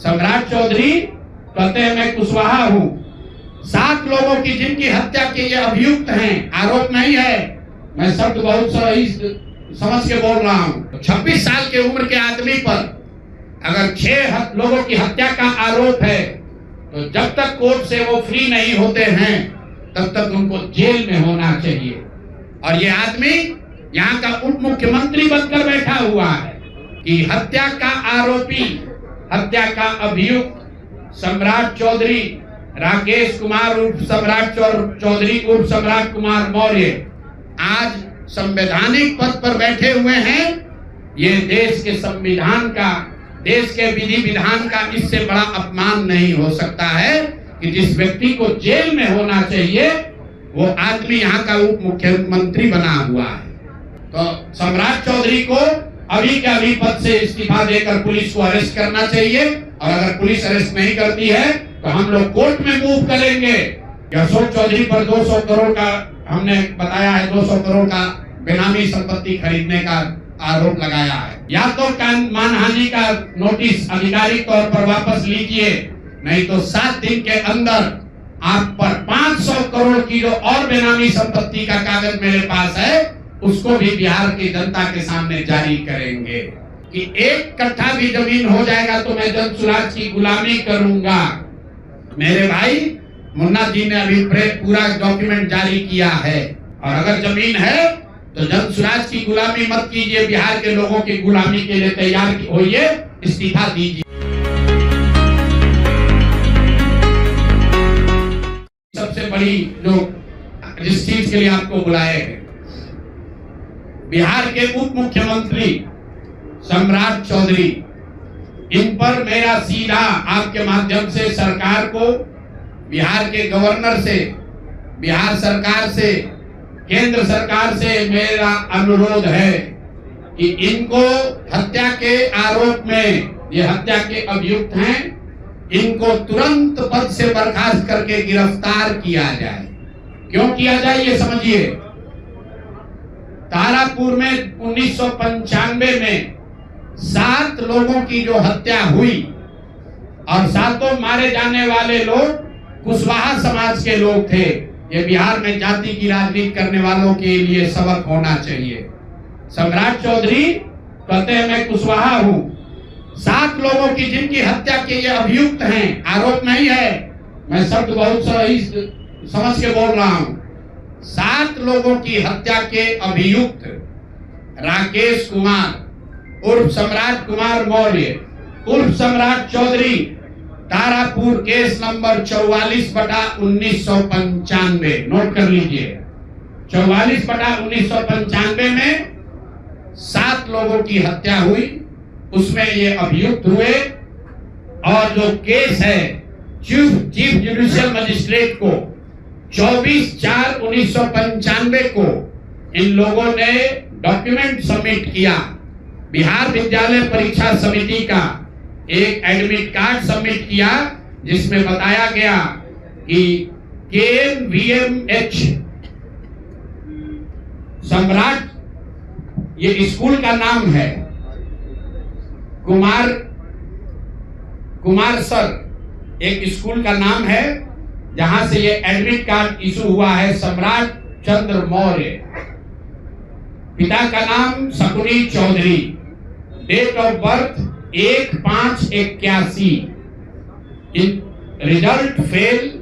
सम्राट चौधरी कहते हैं मैं कुशवाहा हूं। 7 लोगों की जिनकी हत्या के ये अभियुक्त हैं, आरोप नहीं है, मैं शब्द बहुत सही समझ के बोल रहा हूं। 26 साल के उम्र के आदमी पर अगर 6 लोगों की हत्या का आरोप है तो जब तक कोर्ट से वो फ्री नहीं होते हैं तब तक उनको जेल में होना चाहिए। और ये आदमी यहाँ का उप मुख्यमंत्री बनकर बैठा हुआ है कि हत्या का आरोपी, हत्या का अभियुक्त सम्राट चौधरी, राकेश कुमार उर्फ सम्राट चौधरी उर्फ सम्राट कुमार मौर्य आज संवैधानिक पद पर बैठे हुए हैं। ये देश के संविधान का, देश के विधि विधान का इससे बड़ा अपमान नहीं हो सकता है कि जिस व्यक्ति को जेल में होना चाहिए वो आदमी यहाँ का उप मुख्यमंत्री बना हुआ है। तो सम्राट चौधरी को अभी के अभी पद से इस्तीफा देकर पुलिस को अरेस्ट करना चाहिए, और अगर पुलिस अरेस्ट नहीं करती है तो हम लोग कोर्ट में मूव करेंगे। अशोक चौधरी पर 200 करोड़ का हमने बताया है, 200 करोड़ का बेनामी संपत्ति खरीदने का आरोप लगाया है। या तो मानहानि का नोटिस आधिकारिक तौर पर वापस लीजिए, नहीं तो 7 दिन के अंदर आप पर 500 करोड़ की जो और बेनामी संपत्ति का कागज मेरे पास है उसको भी बिहार की जनता के सामने जारी करेंगे कि 1 कट्ठा भी जमीन हो जाएगा तो मैं जन सुराज की गुलामी करूंगा। मेरे भाई मुन्ना जी ने अभी पूरा डॉक्यूमेंट जारी किया है, और अगर जमीन है तो जन सुराज की गुलामी मत कीजिए, बिहार के लोगों की गुलामी के लिए तैयार होइए, इस्तीफा दीजिए। सबसे बड़ी जो जिस चीज के लिए आपको बुलाए हैं, बिहार के उप मुख्यमंत्री सम्राट चौधरी, इन पर मेरा सीधा आपके माध्यम से सरकार को, बिहार के गवर्नर से, बिहार सरकार से, केंद्र सरकार से मेरा अनुरोध है कि इनको हत्या के आरोप में, ये हत्या के अभियुक्त हैं, इनको तुरंत पद से बर्खास्त करके गिरफ्तार किया जाए। क्यों किया जाए ये समझिए। तारापुर में 1995 में 7 लोगों की जो हत्या हुई और 7 मारे जाने वाले लोग कुशवाहा समाज के लोग थे। ये बिहार में जाति की राजनीति करने वालों के लिए सबक होना चाहिए। सम्राट चौधरी कहते हैं मैं कुशवाहा हूं। 7 लोगों की जिनकी हत्या के ये अभियुक्त हैं, आरोप नहीं है, मैं शब्द बहुत सही समझ के बोल रहा हूं। 7 लोगों की हत्या के अभियुक्त राकेश कुमार उर्फ सम्राट कुमार मौर्य उर्फ Samrat Choudhary, Tarapur case number 44/1995, note कर लीजिए। 44/1995 में 7 लोगों की हत्या हुई, उसमें ये अभियुक्त हुए, और जो केस है चीफ जुडिशियल मजिस्ट्रेट को 24/4/1995 को इन लोगों ने डॉक्यूमेंट सबमिट किया। बिहार विद्यालय परीक्षा समिति का एक एडमिट कार्ड सबमिट किया जिसमें बताया गया कि KMVMH सम्राट, ये स्कूल का नाम है, कुमार सर एक स्कूल का नाम है जहां से ये एडमिट कार्ड इशू हुआ है। सम्राट चंद्र मौर्य, पिता का नाम Shakuni Choudhary, date of birth 1/5/81, result fail,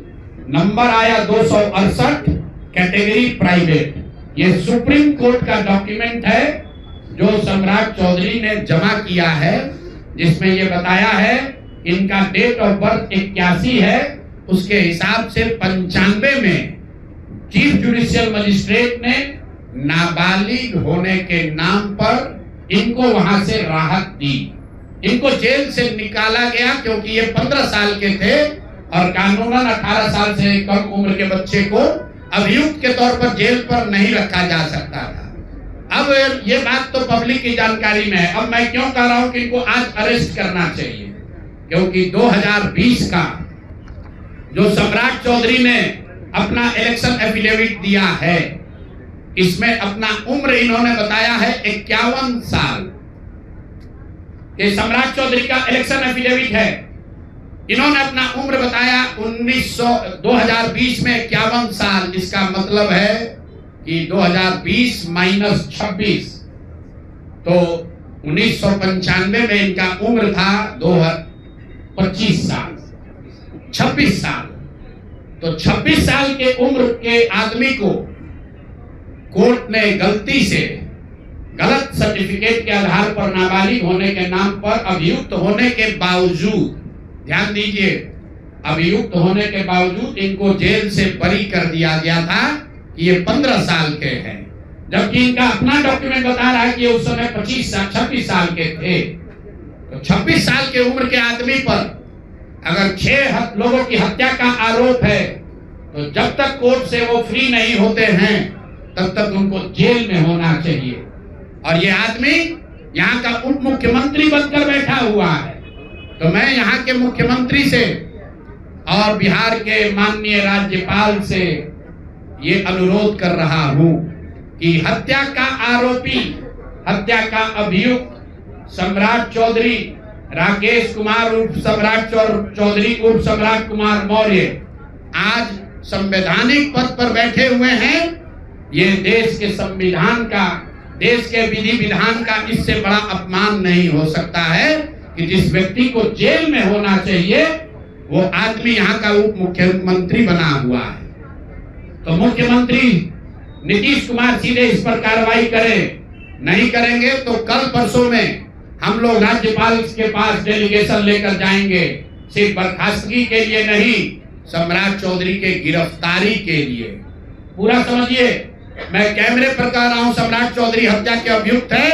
number आया 268, कैटेगरी प्राइवेट। ये सुप्रीम कोर्ट का डॉक्यूमेंट है जो सम्राट चौधरी ने जमा किया है, जिसमें ये बताया है इनका डेट ऑफ बर्थ 81 है, उसके हिसाब से 95 में चीफ जुडिशियल मजिस्ट्रेट ने नाबालिग होने के नाम पर इनको वहां से राहत दी। इनको जेल से निकाला गया क्योंकि ये 15 साल के थे और कानूनन 18 साल से कम उम्र के बच्चे को अभियुक्त के तौर पर जेल पर नहीं रखा जा सकता था। अब ये बात तो पब्लिक की जानकारी में है। अब मैं क्यों कह रहा हूं कि इनको आज अरेस्ट करना चाहिए, क्योंकि 2020 का जो सम्राट चौधरी ने अपना इलेक्शन एफिडेविट दिया है, इसमें अपना उम्र इन्होंने बताया है 51 साल। ये सम्राट चौधरी का इलेक्शन एफिडेविट है। इन्होंने अपना उम्र बताया 2020 में 51 साल। इसका मतलब है कि 2020 माइनस 26, तो 1995 में इनका उम्र था 25 साल, 26 साल। तो 26 साल के उम्र के आदमी को कोर्ट ने गलती से गलत सर्टिफिकेट के आधार पर नाबालिग होने के नाम पर अभियुक्त होने के बावजूद, ध्यान दीजिए, अभियुक्त होने के बावजूद इनको जेल से बरी कर दिया गया था कि ये 15 साल के हैं, जबकि इनका अपना डॉक्यूमेंट बता रहा है कि उस समय 26 साल के थे। तो 26 साल के उम्र के आदमी पर अगर 6 लोगों की हत्या का आरोप है, तो जब तक कोर्ट से वो फ्री नहीं होते हैं तब तक उनको जेल में होना चाहिए। और ये आदमी यहाँ का उप मुख्यमंत्री बनकर बैठा हुआ है। तो मैं यहाँ के मुख्यमंत्री से और बिहार के माननीय राज्यपाल से ये अनुरोध कर रहा हूँ कि हत्या का आरोपी, हत्या का अभियुक्त सम्राट चौधरी, राकेश कुमार उर्फ सम्राट चौधरी उर्फ सम्राट कुमार मौर्य आज संवैधानिक पद पर बैठे हुए हैं। ये देश के संविधान का, देश के विधि विधान का इससे बड़ा अपमान नहीं हो सकता है कि जिस व्यक्ति को जेल में होना चाहिए वो आदमी यहाँ का उप मुख्यमंत्री बना हुआ है। तो मुख्यमंत्री नीतीश कुमार सीधे इस पर कार्रवाई करें। नहीं करेंगे तो कल परसों में हम लोग राज्यपाल के पास डेलीगेशन लेकर जाएंगे, सिर्फ बर्खास्तगी के लिए नहीं, सम्राट चौधरी के गिरफ्तारी के लिए। पूरा समझिए, मैं कैमरे पर कह रहा हूं, सम्राट चौधरी हत्या के अभियुक्त है,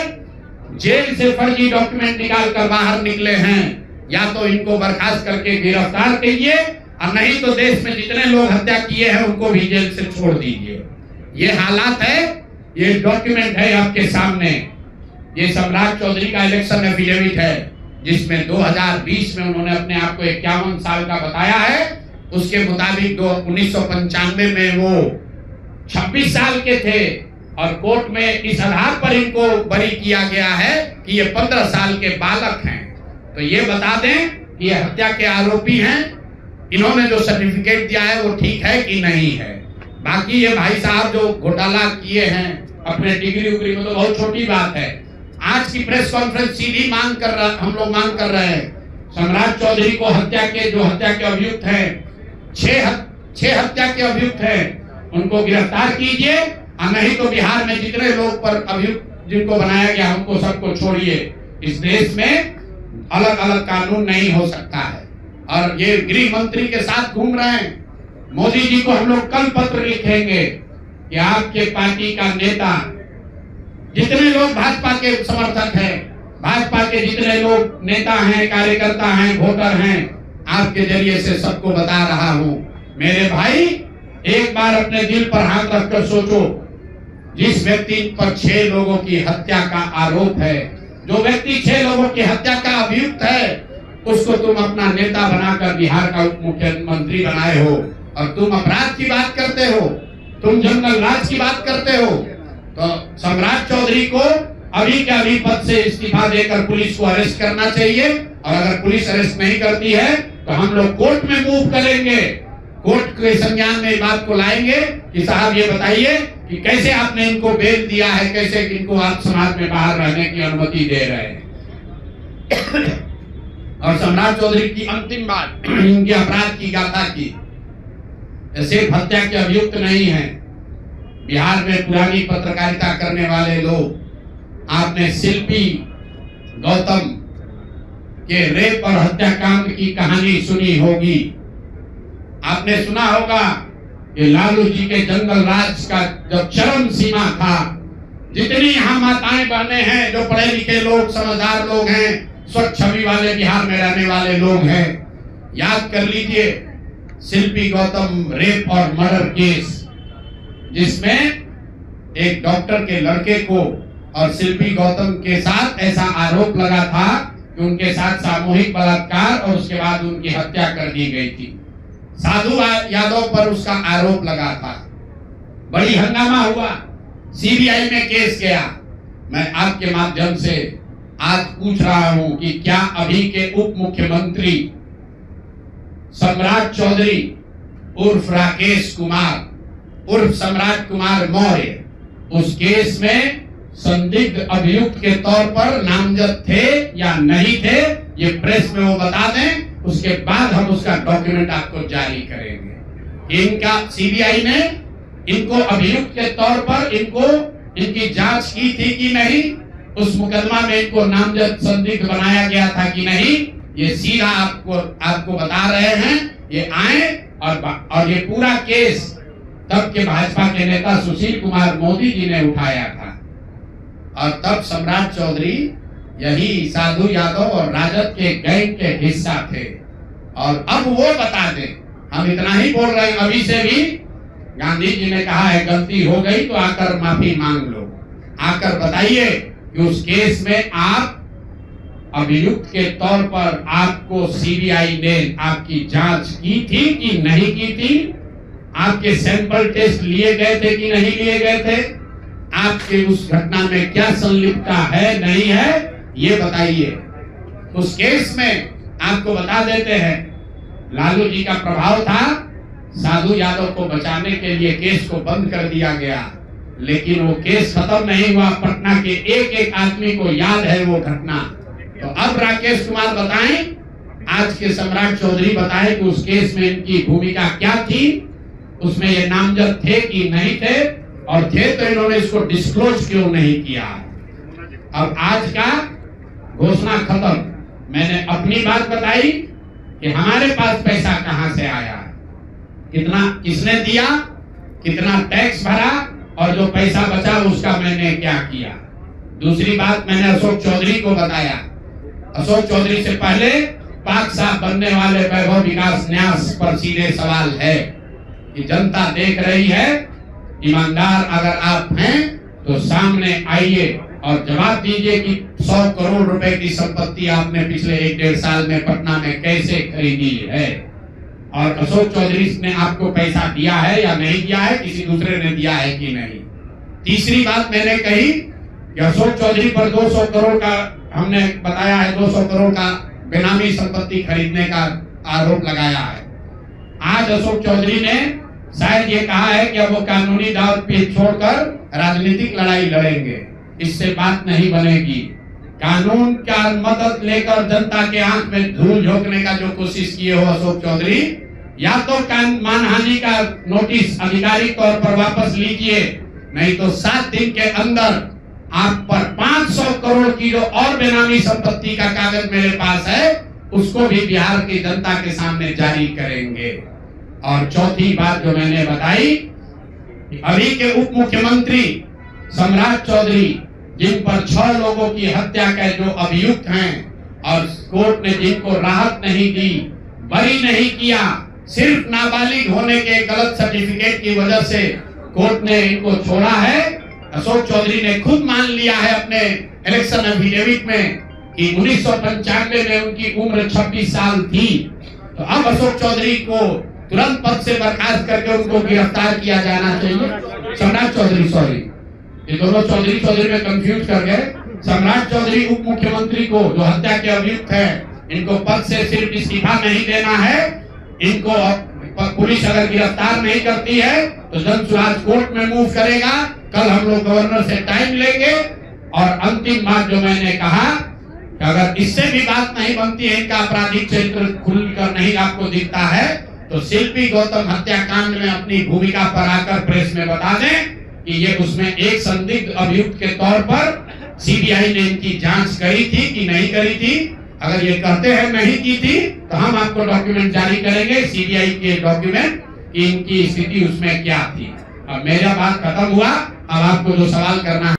जेल से फर्जी डॉक्यूमेंट निकाल कर बाहर निकले हैं। या तो इनको बर्खास्त करके गिरफ्तार कीजिए और नहीं तो देश में जितने लोग हत्या किए हैं उनको भी जेल से छोड़ दीजिए। ये हालात है, ये डॉक्यूमेंट है आपके सामने। ये सम्राट चौधरी का इलेक्शन एफिडेविट है जिसमें 2020 में उन्होंने अपने आप को 51 साल का बताया है। उसके मुताबिक 1995 में वो 26 साल के थे और कोर्ट में इस आधार पर इनको बरी किया गया है कि ये 15 साल के बालक हैं। तो ये बता दें कि ये हत्या के आरोपी हैं। इन्होंने जो सर्टिफिकेट दिया है वो ठीक है कि नहीं है। बाकी ये भाई साहब जो घोटाला किए हैं अपने डिग्री उग्री में, तो बहुत छोटी बात है। आज की प्रेस कॉन्फ्रेंस सीधी हम लोग मांग कर रहे हैं, सम्राट चौधरी को हत्या के अभियुक्त हैं, 6 हत्या के अभियुक्त हैं, उनको गिरफ्तार कीजिए और नहीं तो बिहार में जितने लोग पर अभियुक्त जिनको बनाया गया उनको सबको छोड़िए। इस देश में अलग अलग कानून नहीं हो सकता है। और ये गृह मंत्री के साथ घूम रहे हैं। मोदी जी को हम लोग कल पत्र लिखेंगे कि आपके पार्टी का नेता, जितने लोग भाजपा के समर्थक हैं, भाजपा के जितने लोग नेता हैं, कार्यकर्ता हैं, वोटर हैं, आपके जरिए से सबको बता रहा हूं, मेरे भाई एक बार अपने दिल पर हाथ रखकर सोचो, जिस व्यक्ति पर 6 लोगों की हत्या का आरोप है, जो व्यक्ति 6 लोगों की हत्या का अभियुक्त है, उसको तुम अपना नेता बनाकर बिहार का उप मुख्यमंत्री बनाए हो और तुम अपराध की बात करते हो, तुम जंगल राज की बात करते हो। तो सम्राट चौधरी को अभी के अभी पद से इस्तीफा देकर पुलिस को अरेस्ट करना चाहिए और अगर पुलिस अरेस्ट नहीं करती है तो हम लोग कोर्ट में मूव करेंगे, कोर्ट के संज्ञान में बात को लाएंगे कि साहब ये बताइए कि कैसे आपने इनको बेल दिया है, कैसे इनको आप समाज में बाहर रहने की अनुमति दे रहे हैं। और सम्राट चौधरी की अंतिम बात, इनके अपराध की गाथा की, सिर्फ हत्या के अभियुक्त नहीं है। बिहार में पुरानी पत्रकारिता करने वाले लोग, आपने शिल्पी गौतम के रेप और हत्याकांड की कहानी सुनी होगी। आपने सुना होगा कि लालू जी के जंगल राज का जब चरम सीमा था, जितनी यहाँ माताएं बहनें हैं, जो पढ़े लिखे लोग, समझदार लोग हैं, स्वच्छ छवि वाले बिहार में रहने वाले लोग हैं, याद कर लीजिए शिल्पी गौतम रेप और मर्डर केस, जिसमें एक डॉक्टर के लड़के को और शिल्पी गौतम के साथ ऐसा आरोप लगा था कि उनके साथ सामूहिक बलात्कार और उसके बाद उनकी हत्या कर दी गई थी। साधु यादव पर उसका आरोप लगा था, बड़ी हंगामा हुआ, सीबीआई में केस गया। मैं आपके माध्यम से आज पूछ रहा हूं कि क्या अभी के उप मुख्यमंत्री सम्राट चौधरी उर्फ राकेश कुमार उर्फ सम्राट कुमार मौर्य उस केस में संदिग्ध अभियुक्त के तौर पर नामजद थे या नहीं थे, ये प्रेस में वो बता दें, उसके बाद हम उसका डॉक्यूमेंट आपको जारी करेंगे। इनका सीबीआई ने इनको अभियुक्त के तौर पर इनकी जांच की थी कि नहीं, उस मुकदमा में इनको नामजद संदिग्ध बनाया गया था कि नहीं, ये सीधा आपको बता रहे हैं। ये आए और ये पूरा केस तब के भाजपा के नेता सुशील कुमार मोदी जी ने उठाया था और तब सम्राट चौधरी यही साधु यादव और राजद के गैंग के हिस्सा थे। और अब वो बता दें, हम इतना ही बोल रहे हैं, अभी से भी गांधी जी ने कहा है गलती हो गई तो आकर माफी मांग लो, आकर बताइए कि उस केस में आप अभियुक्त के तौर पर आपको सीबीआई ने आपकी जांच की थी कि नहीं की थी, आपके सैंपल टेस्ट लिए गए थे कि नहीं लिए गए थे, आपके उस घटना में क्या संलिप्तता है नहीं है, ये बताइए। उस केस में आपको बता देते हैं, लालू जी का प्रभाव था, साधु यादव को बचाने के लिए केस को बंद कर दिया गया, लेकिन वो केस खत्म नहीं हुआ। पटना के एक एक आदमी को याद है वो घटना। तो अब राकेश कुमार बताएं, आज के सम्राट चौधरी बताएं कि उस केस में इनकी भूमिका क्या थी, उसमें ये नामजद थे कि नहीं थे, और थे तो इन्होंने इसको डिस्क्लोज क्यों नहीं किया। अब आज का घोषणा खत्म। मैंने अपनी बात बताई कि हमारे पास पैसा कहां से आया, कितना किसने दिया, कितना टैक्स भरा, और जो पैसा बचा उसका मैंने क्या किया। दूसरी बात मैंने अशोक चौधरी को बताया। अशोक चौधरी से पहले पाक साहब बनने वाले वैभव विकास न्यास पर सीधे सवाल है कि जनता देख रही है, ईमानदार अगर आप हैं तो सामने आइए और जवाब दीजिए कि 100 करोड़ रुपए की संपत्ति आपने पिछले 1-1.5 साल में पटना में कैसे खरीदी है, और अशोक चौधरी ने आपको पैसा दिया है या नहीं दिया है, किसी दूसरे ने दिया है कि नहीं। तीसरी बात मैंने कही कि अशोक चौधरी पर 200 करोड़ का हमने बताया है, 200 करोड़ का बेनामी संपत्ति खरीदने का आरोप लगाया है। आज अशोक चौधरी ने शायद ये कहा है कि अब वो कानूनी दाव पेच छोड़कर राजनीतिक लड़ाई लड़ेंगे। इससे बात नहीं बनेगी। कानून का मदद लेकर जनता के आंख में धूल झोंकने का जो कोशिश किए हो अशोक चौधरी, या तो मानहानि का नोटिस आधिकारिक तौर पर वापस लीजिए, नहीं तो 7 दिन के अंदर आप पर 500 करोड़ की जो और बेनामी संपत्ति का कागज मेरे पास है उसको भी बिहार की जनता के सामने जारी करेंगे। और चौथी बात जो मैंने बताई, अभी के उप मुख्यमंत्री सम्राट चौधरी, जिन पर 6 लोगों की हत्या के जो अभियुक्त हैं और कोर्ट ने जिनको राहत नहीं दी, बरी नहीं किया, सिर्फ नाबालिग होने के गलत सर्टिफिकेट की वजह से कोर्ट ने इनको छोड़ा है। अशोक चौधरी ने खुद मान लिया है अपने इलेक्शन एफिडेविट में कि 1995 में उनकी उम्र 26 साल थी। तो अब अशोक चौधरी को तुरंत पद से बर्खास्त करके उनको गिरफ्तार किया जाना चाहिए। सम्राट चौधरी, सॉरी, ये दोनों चौधरी में कंफ्यूज कर गए। सम्राट चौधरी उप मुख्यमंत्री को जो हत्या के अभियुक्त है, इनको पद से सिर्फ इस्तीफा नहीं देना है। इनको पुलिस अगर गिरफ्तार नहीं करती है तो जन सुराज कोर्ट में मूव करेगा। कल हम लोग गवर्नर से टाइम लेंगे। और अंतिम बात जो मैंने कहा कि अगर इससे भी बात नहीं बनती है, इनका आपराधिक चरित्र खुलकर नहीं आपको दिखता है, तो शिल्पी गौतम हत्याकांड में अपनी भूमिका पर आकर प्रेस में बता दें कि ये उसमें एक संदिग्ध अभियुक्त के तौर पर सीबीआई ने इनकी जांच करी थी कि नहीं करी थी। अगर ये कहते हैं नहीं की थी तो हम आपको डॉक्यूमेंट जारी करेंगे, सीबीआई के डॉक्यूमेंट, कि इनकी स्थिति उसमें क्या थी। अब मेरा बात खत्म हुआ। अब आपको जो सवाल करना है